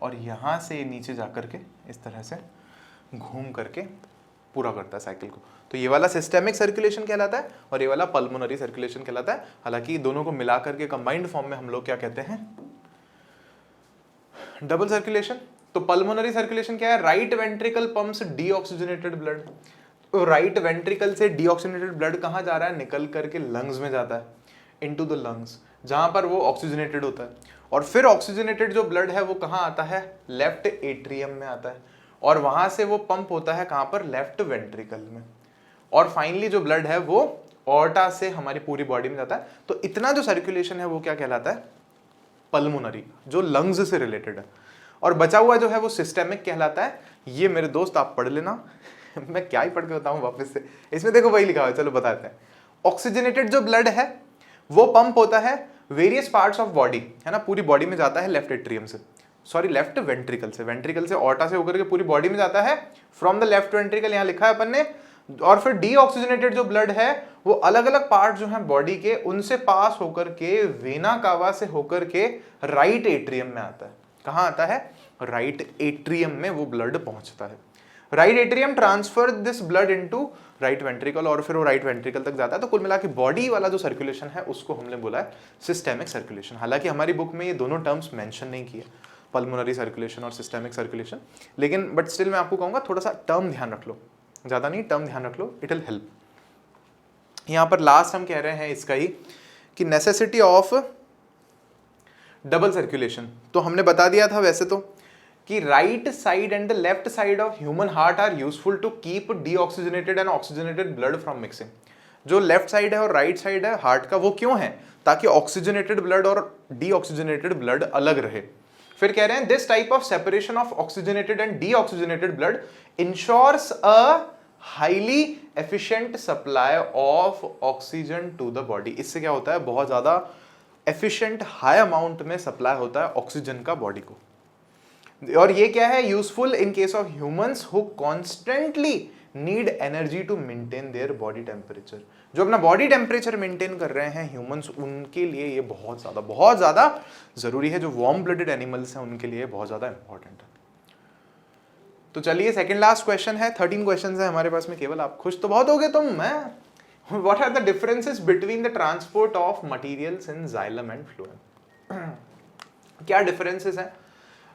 और यहाँ से नीचे जा करके इस तरह से घूम करके पूरा करता है साइकिल को। तो ये वाला सिस्टेमिक सर्कुलेशन कहलाता है और ये वाला पल्मोनरी सर्कुलेशन कहलाता है। हालांकि दोनों को मिला करके कंबाइंड फॉर्म में हम लोग क्या कहते हैं, डबल सर्कुलेशन। तो पल्मोनरी सर्कुलेशन क्या है, right ventricle pumps deoxygenated blood. तो राइट वेंट्रिकल से डीऑक्सीजनेटेड ब्लड कहाँ जा रहा है, निकल करके लंग्स में जाता है, इनटू द लंग्स, जहां पर वो ऑक्सीजनेटेड होता है। और फिर ऑक्सीजनेटेड जो ब्लड है वो कहाँ आता है, लेफ्ट एट्रियम में आता है, और वहां से वो पंप होता है कहां पर, लेफ्ट वेंट्रिकल में। और फाइनली जो ब्लड है वो ऑर्टा से हमारी पूरी बॉडी में जाता है। तो इतना जो सर्कुलेशन है वो क्या कहलाता है, पल्मोनरी, जो लंग्स से रिलेटेड है। और बचा हुआ जो है वो सिस्टेमिक कहलाता है। ये मेरे दोस्त आप पढ़ लेना मैं क्या ही पढ़ के बताऊं वापस से, इसमें देखो वही लिखा हुआ है, चलो बताते हैं। ऑक्सीजनेटेड जो ब्लड है वो पंप होता है वेरियस पार्ट्स ऑफ बॉडी, है ना, पूरी बॉडी में जाता है लेफ्ट एट्रियम से। सॉरी लेफ्ट वेंट्रिकल से, वेंट्रिकल से ऑर्टा से होकर के पूरी बॉडी में जाता है, फ्रॉम द लेफ्ट वेंट्रिकल यहाँ लिखा है अपन ने, और फिर डीऑक्सीजनेटेड जो ब्लड है वो अलग अलग पार्ट जो है बॉडी के उनसे पास होकर के वेना कावा से होकर के राइट एट्रियम में आता है। कहाँ आता है? राइट एट्रियम में वो ब्लड पहुंचता है। Right atrium transfer this blood into right ventricle और फिर वो राइट वेंट्रिकल तक जाता है। तो कुल मिला के बॉडी वाला जो सर्कुलेशन है उसको हमने बोला है सिस्टेमिक सर्कुलेशन। हालांकि हमारी बुक में ये दोनों टर्म्स मेंशन नहीं किए, पल्मोनरी सर्कुलेशन और सिस्टेमिक सर्कुलेशन, लेकिन बट स्टिल मैं आपको कहूंगा थोड़ा सा टर्म ध्यान रख लो, ज्यादा नहीं, टर्म ध्यान रख लो, इट विल हेल्प। यहां पर लास्ट हम कह रहे हैं इसका ही कि नेसेसिटी ऑफ डबल सर्कुलेशन। तो हमने बता दिया था वैसे तो कि right side and the left side of human heart are useful to keep deoxygenated and oxygenated blood from mixing. जो लेफ्ट साइड है और राइट साइड है हार्ट का वो क्यों है? ताकि ऑक्सीजनेटेड ब्लड और डीऑक्सीजनेटेड ब्लड अलग रहे। फिर कह रहे हैं this type of separation of oxygenated and deoxygenated blood ensures a highly efficient supply of oxygen to the body. इससे क्या होता है? बहुत ज्यादा एफिशिएंट हाई अमाउंट में सप्लाई होता है ऑक्सीजन का बॉडी को। और ये क्या है? Useful in case of humans who constantly need energy to maintain their body temperature. जो अपना बॉडी टेम्परेचर मेंटेन कर रहे हैं ह्यूमंस, उनके लिए ये बहुत ज्यादा जरूरी है। जो वार्म ब्लडेड एनिमल्स हैं उनके लिए बहुत ज्यादा इंपॉर्टेंट है। तो चलिए सेकंड लास्ट क्वेश्चन है, 13 क्वेश्चन है हमारे पास में केवल। आप खुश तो बहुत हो गए तुम। मैं what are the differences between the transport of materials in xylem and phloem? क्या डिफरेंसेस हैं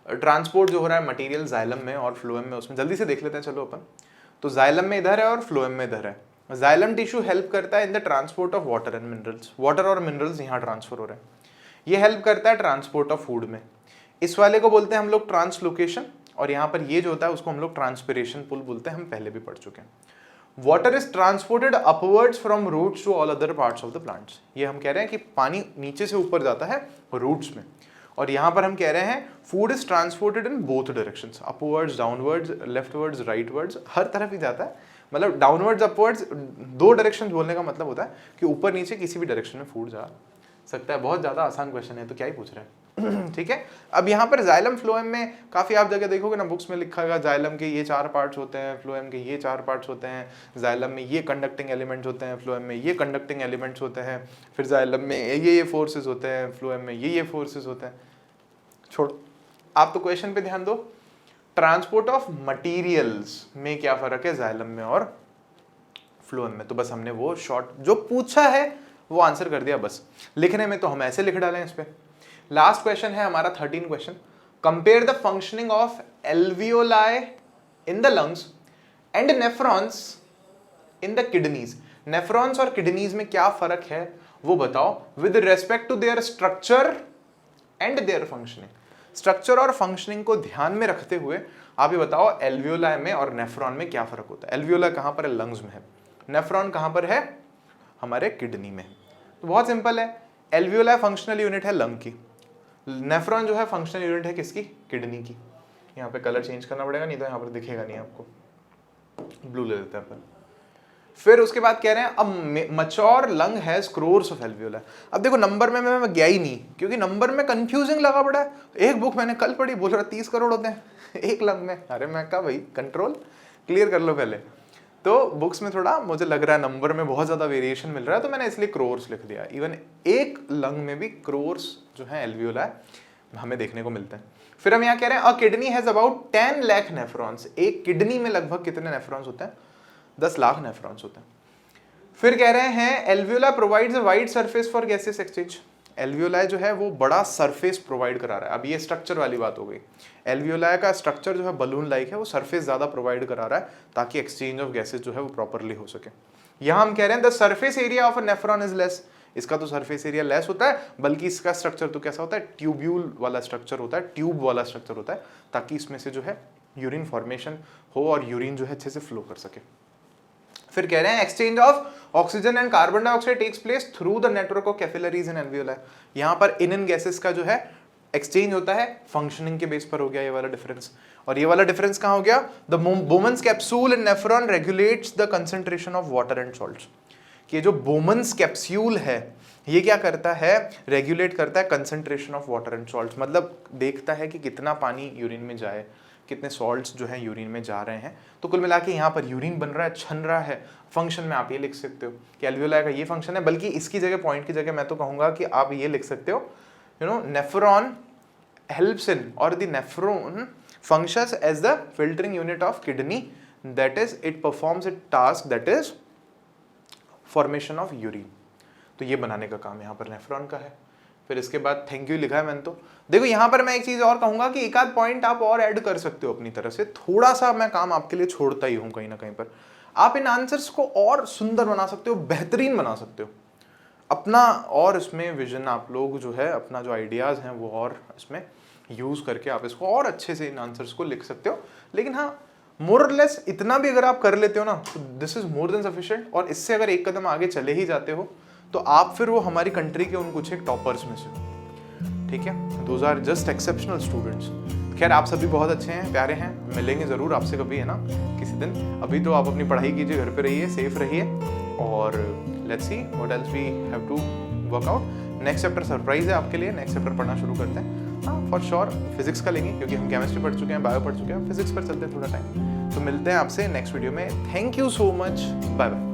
ट्रांसपोर्ट जो हो रहा है मटेरियल जाइलम में और फ्लोएम में, उसमें जल्दी से देख लेते हैं चलो अपन। तो जाइलम में इधर है और फ्लोएम में इधर है। जाइलम टिश्यू हेल्प करता है in the transport of water and minerals. Water और मिनरल्स यहाँ ट्रांसफर हो रहे हैं। ये हेल्प करता है ट्रांसपोर्ट ऑफ फूड में। इस वाले को बोलते हैं हम लोग ट्रांसलोकेशन, और यहाँ पर ये जो होता है उसको हम लोग ट्रांसपिरेशन पुल बोलते हैं, हम पहले भी पढ़ चुके हैं। Water is transported upwards from roots to all other parts of the plants. ये हम कह रहे हैं कि पानी नीचे से ऊपर जाता है रूट्स में, और यहाँ पर हम कह रहे हैं food is transported in both directions, upwards downwards, leftwards rightwards, हर तरफ ही जाता है। मतलब डाउनवर्ड्स अपवर्ड्स, दो डायरेक्शन बोलने का मतलब होता है कि ऊपर नीचे किसी भी डायरेक्शन में फूड जा सकता है। बहुत ज्यादा आसान क्वेश्चन है, तो क्या ही पूछ रहे हैं। ठीक है। अब यहाँ पर जाइलम फ्लोएम में काफी आप जगह देखोगे ना बुक्स में लिखा होगा जाइलम के ये 4 पार्ट्स होते हैं, फ्लोएम के ये 4 पार्ट्स होते हैं, जाइलम में ये कंडक्टिंग एलिमेंट्स होते हैं, फ्लोएम में ये कंडक्टिंग एलिमेंट्स होते हैं, फिर जाइलम में ये फोर्सेस होते हैं, फ्लोएम में ये फोर्सेस होते हैं। छोड़ो, आप तो क्वेश्चन पे ध्यान दो। ट्रांसपोर्ट ऑफ मटेरियल्स में क्या फर्क है जाइलम में और फ्लोएम में? तो बस हमने वो शॉर्ट जो पूछा है वो आंसर कर दिया। बस लिखने में तो हम ऐसे लिख डालें इस पे। लास्ट क्वेश्चन है हमारा 13 question. Compare the functioning of alveoli in the lungs and nephrons in the kidneys. Nephrons और किडनीज में क्या फर्क है वो बताओ, with respect to their structure and their functioning. Structure और फंक्शनिंग को ध्यान में रखते हुए आप ये बताओ एल्वियोलाई में और नेफ्रॉन में क्या फर्क होता है। एल्वियोलाई कहां पर है? लंग्स में है। नेफ्रॉन कहां पर है? हमारे किडनी में। तो बहुत सिंपल है, एल्वियोलाई फंक्शनल यूनिट है लंग की, नेफ्रॉन जो है फंक्शनल यूनिट है किसकी? किडनी की। यहाँ पे कलर चेंज करना पड़ेगा, नहीं तो यहाँ पर दिखेगा नहीं आपको, ब्लू ले लेते हैं अपन। फिर उसके बाद कह रहे हैं अब mature lung has crores of alveoli. अब देखो नंबर में मैं गया ही नहीं, क्योंकि नंबर में कंफ्यूजिंग लगा पड़ा है। एक बुक मैंने कल पढ़ी, बोल रहा 30 करोड़ होते हैं एक लंग में। अरे मैं कहा भाई कंट्रोल क्लियर कर लो पहले। तो बुक्स में थोड़ा मुझे लग रहा है नंबर में बहुत ज्यादा वेरिएशन मिल रहा है, तो मैंने इसलिए क्रोर्स लिख दिया। इवन एक लंग में भी क्रोर्स जो है एल्वियोलाई हमें देखने को मिलते हैं। फिर हम यहाँ कह रहे हैं a kidney has about 10 lakh nephrons. एक किडनी में लगभग कितने नेफ्रॉन्स होते हैं? 10 लाख नेफ्रॉन्स होते हैं। फिर कह रहे हैं alveoli provides a wide surface for gases exchange. Alveoli जो है वो बड़ा सरफेस प्रोवाइड करा रहा है। अब ये स्ट्रक्चर वाली बात हो गई। एल्वियोलाई का स्ट्रक्चर जो है बलून लाइक है, वो सरफेस ज्यादा प्रोवाइड करा रहा है ताकि एक्सचेंज ऑफ गैसेस जो है वो प्रॉपरली हो सके। यहाँ हम कह रहे हैं the surface area of a nephron is less. इसका तो सरफेस एरिया लेस होता है, बल्कि इसका स्ट्रक्चर तो कैसा होता है? ट्यूब्यूल वाला स्ट्रक्चर होता है, ट्यूब वाला स्ट्रक्चर होता है, ताकि इसमें से जो है यूरिन फॉर्मेशन हो और यूरिन जो है अच्छे से फ्लो कर सके। फिर कह रहे हैं exchange of oxygen and carbon dioxide takes place through the network of capillaries in alveoli. यहाँ पर इन गैसेस का जो है एक्सचेंज होता है, फंक्शनिंग के बेस पर हो गया ये वाला डिफरेंस। और ये वाला डिफरेंस कहाँ हो गया? The Bowman's capsule in nephron regulates the concentration of water and salts. कि जो बोमन्स कैप्सूल है ये क्या करता है, रेगुलेट करता है concentration of water and salts, मतलब देखता है कि कितना पानी यूरिन में जाए, कितने सॉल्ट्स जो है यूरिन में जा रहे हैं। तो कुल मिला के यहाँ पर यूरिन बन रहा है, छन रहा है। फंक्शन में आप ये लिख सकते हो कि एल्वियोलाई का ये फंक्शन है, बल्कि इसकी जगह पॉइंट की जगह मैं तो कहूँगा कि आप ये लिख सकते हो, नेफ्रॉन हेल्प्स इन और the nephron functions as the filtering unit of kidney, that is it performs a task that is formation of urine। तो ये बनाने का काम यहाँ पर नेफ्रॉन का है। फिर इसके बाद थैंक यू लिखा है मैंने। तो देखो यहाँ पर मैं एक चीज और कहूंगा कि एक आध पॉइंट आप और ऐड कर सकते हो अपनी तरफ से, थोड़ा सा मैं काम आपके लिए छोड़ता ही हूँ कहीं ना कहीं पर। आप इन आंसर्स को और सुंदर बना सकते हो, बेहतरीन बना सकते हो अपना, और इसमें विजन आप लोग जो है अपना जो आइडियाज हैं वो और इसमें यूज करके आप इसको और अच्छे से इन आंसर्स को लिख सकते हो। लेकिन हाँ, मोर और लेस इतना भी अगर आप कर लेते हो ना तो this is more than sufficient. और इससे अगर एक कदम आगे चले ही जाते हो तो आप फिर वो हमारी कंट्री के उन कुछ एक टॉपर्स में से हो, ठीक है। Those are just exceptional students. खैर आप सभी बहुत अच्छे हैं, प्यारे हैं, मिलेंगे ज़रूर आपसे कभी, है ना, किसी दिन। अभी तो आप अपनी पढ़ाई कीजिए, घर पे रहिए, सेफ रहिए, और let's see what else we have to work out. Next chapter surprise है आपके लिए, नेक्स्ट चैप्टर पढ़ना शुरू करते हैं। हाँ फॉर श्योर फिजिक्स का लेंगे, क्योंकि हम केमिस्ट्री पढ़ चुके हैं, बायो पढ़ चुके हैं, फिजिक्स पर चलते हैं थोड़ा टाइम। तो मिलते हैं आपसे नेक्स्ट वीडियो में। Thank you so much, bye bye.